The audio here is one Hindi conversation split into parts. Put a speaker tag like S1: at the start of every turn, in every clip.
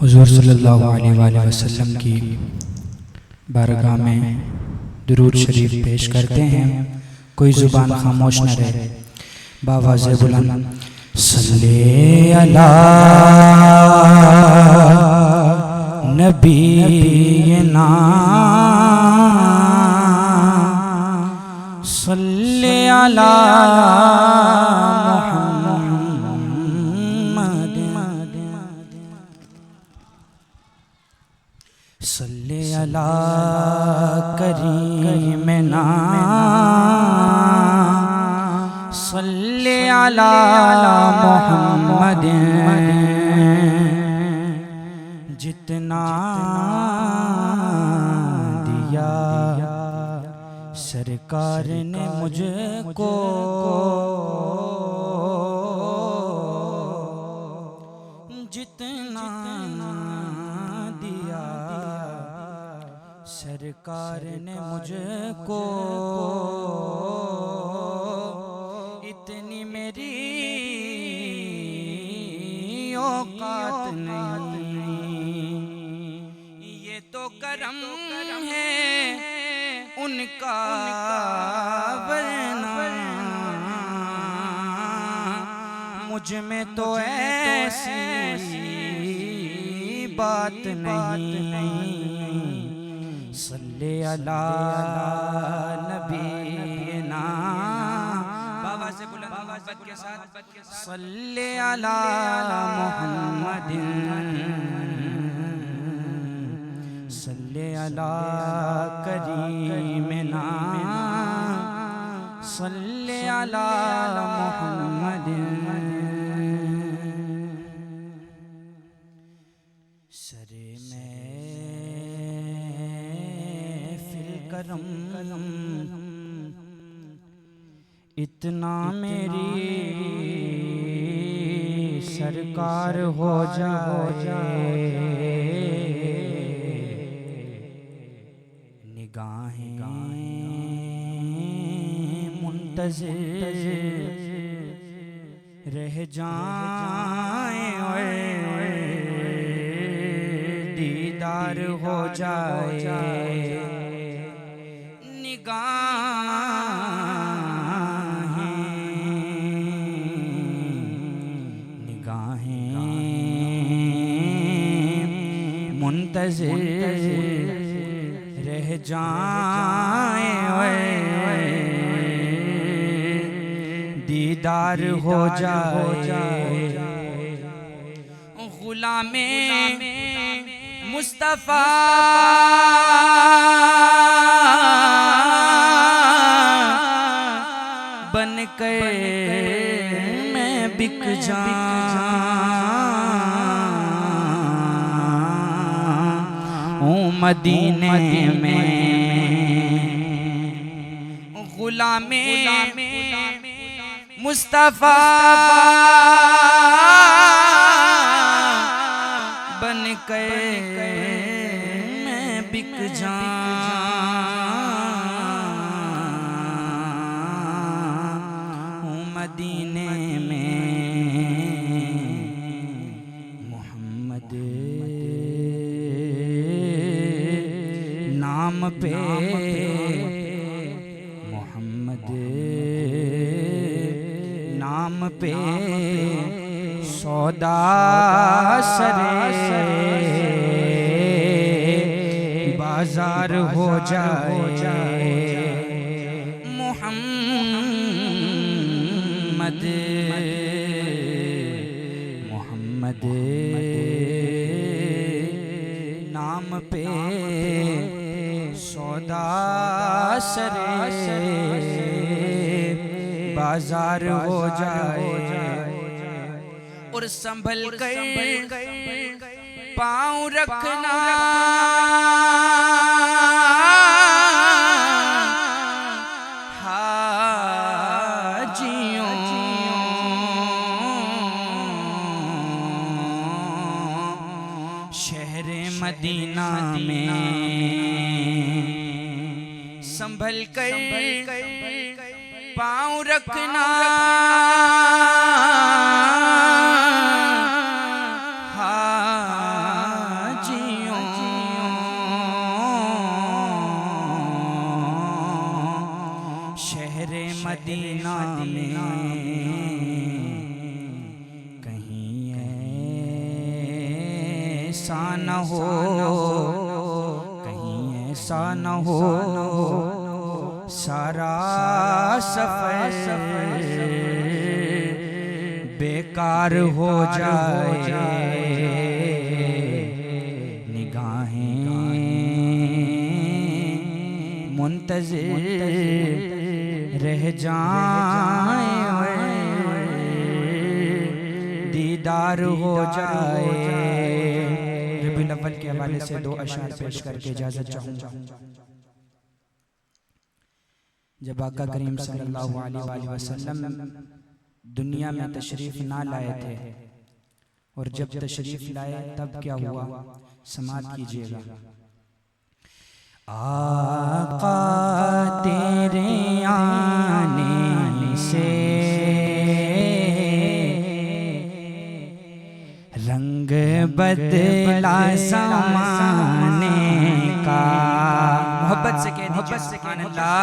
S1: हुज़ूर सल्लल्लाहु अलैहि वसल्लम की बारगाह में दुरूद शरीफ पेश करते हैं। कोई ज़ुबान खामोश न रहे। बावाज़े बुलंद सल्ले अला नबीना सल्ले अला सल्ले अला करीमना सल्ले अला मुहम्मद। जितना दिया सरकार ने मुझको जितना दिया सरकार ने मुझको इतनी मेरी औकात नहीं। ये तो करम है उनका वरना मुझ में तो ऐसी बात नहीं। सल्ले अला नबीना बाबा से बुलंद मोहब्बत के साथ सल्ले अला मुहम्मद सल्ले अला करीमना सल्ले अला मुहम्मद। सरे में फिल करम इतना मेरी सरकार हो जाए। निगाहें मुंतज़िर रह जाएं और दीदार हो जाए। निगाहें मुंतज़िर रह जाएं और दीदार हो जाए। गुलामे मुस्तफ़ा बन कर मैं बिक जाऊं मदीने में। गुलामे मुस्तफ़ा बन कर मैं बिक जाऊं मदीने में। मोहम्मद नाम पे मोहम्मद नाम पे सौदा सरे बाजार हो जाए। मोहम्मद मोहम्मद नाम पे सौदा सरे बाजार हो जाए। और संभल कर पाँव रखना हाजियों शहर मदीना में। संभल कर पाँव रखना मदीना में कहीं ऐसा न हो, कहीं ऐसा न हो सारा सफर बेकार हो जाए, निगाहें मुंतज़िर रह जाए, दीदार हो जाए। रबीउल अव्वल के हवाले से दो अशार पेश करके इजाज़त चाहूँगा। जब आका करीम सल्लल्लाहु अलैहि वसल्लम दुनिया में तशरीफ़ ना लाए थे और जब तशरीफ़ लाए तब क्या हुआ, समात कीजिएगा। आका तेरे आने से रंग बदला ज़माने का। मोहब्बत से कह दीजिए सुभान अल्लाह।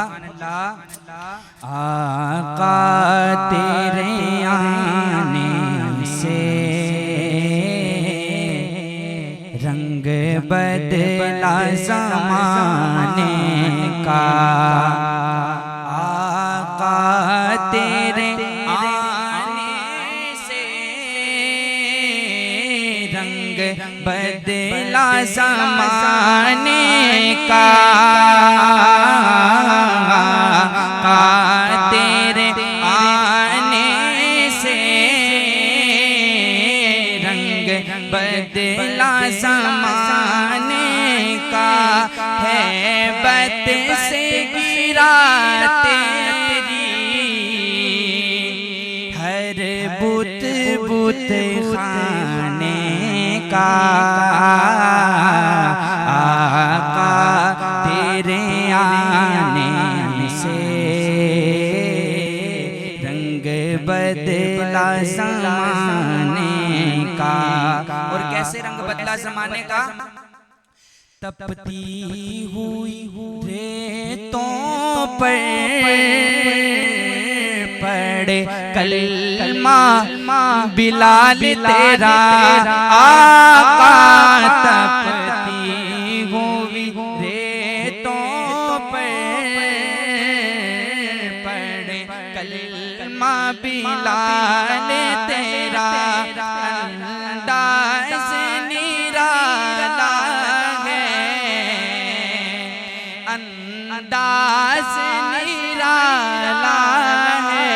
S1: आका तेरे आने से रंग बदला ज़माने का। आका तेरे आने से रंग बदला ज़माने का। तेरे आने से रंग बदला ज़माने का। है बत से गिरा तेरी हर बुत बुत खाने का। आका तेरे आने से रंग बदला ज़माने का। और कैसे रंग बदला ज़माने का? तपती हुई रेतों पर पड़े कलमा बिलाल तेरा। आका तपती हुई रेतों पर पड़े कलमा बिलाल तेरा। अंदाज़ निराला है, अंदाज़ निराला है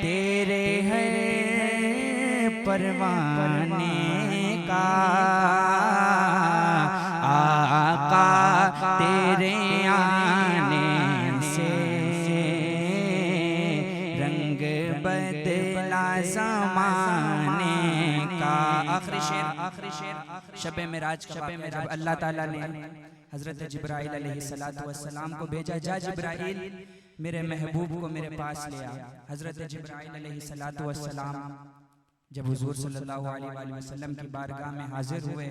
S1: तेरे हर परवाने का। आका तेरे आने से रंग बदला ज़माने का। आखिरी शेर, आखिरी शेर। शब मेराज का वाक़या जब अल्लाह ताला ने हज़रत जिब्राइल अलैहिस्सलातु वस्सलाम को भेजा, जा जिब्राइल मेरे महबूब को मेरे पास ले आ। हज़रत जिब्राइल अलैहिस्सलातु वस्सलाम जब हुज़ूर सल्लल्लाहु अलैहि वसल्लम की बारगाह में हाजिर हुए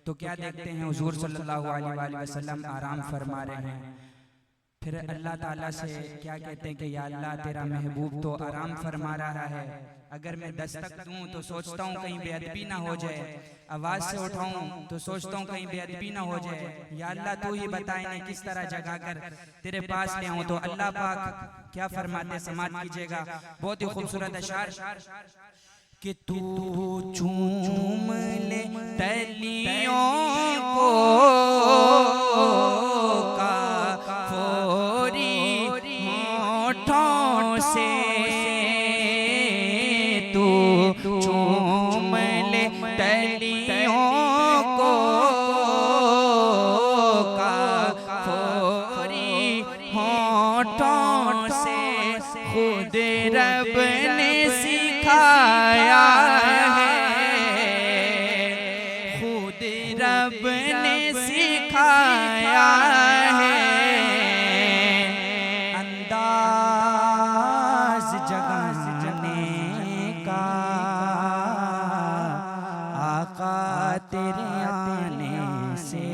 S1: तो क्या देखते हैं, हुज़ूर सल्लल्लाहु अलैहि वसल्लम आराम फरमा रहे हैं। फिर अल्लाह ताला से क्या कहते हैं कि या अल्लाह तेरा महबूब तो आराम फरमा रहा है, अगर मैं दस्तक दूं तो सोचता हूँ कहीं बेअदबी ना हो जाए, आवाज़ से उठाऊं तो सोचता हूँ कहीं बेअदबी ना हो जाए। या अल्लाह तू ही बता इन्हें किस तरह जगा कर तेरे पास ले आऊं। तो अल्लाह पाक क्या फरमाते, समात कीजिएगा। बहुत ही खूबसूरत अशार कि तू चूम ले तलियों को काफोरी होठों से, तू चूम ले तलियों को काफोरी होठों से। खुद रब ने सिखाया है, खुद रब ने सिखाया है अंदाज जगाने का। आका तेरे आने से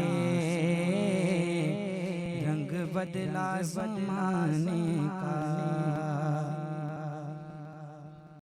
S1: रंग बदला ज़माने का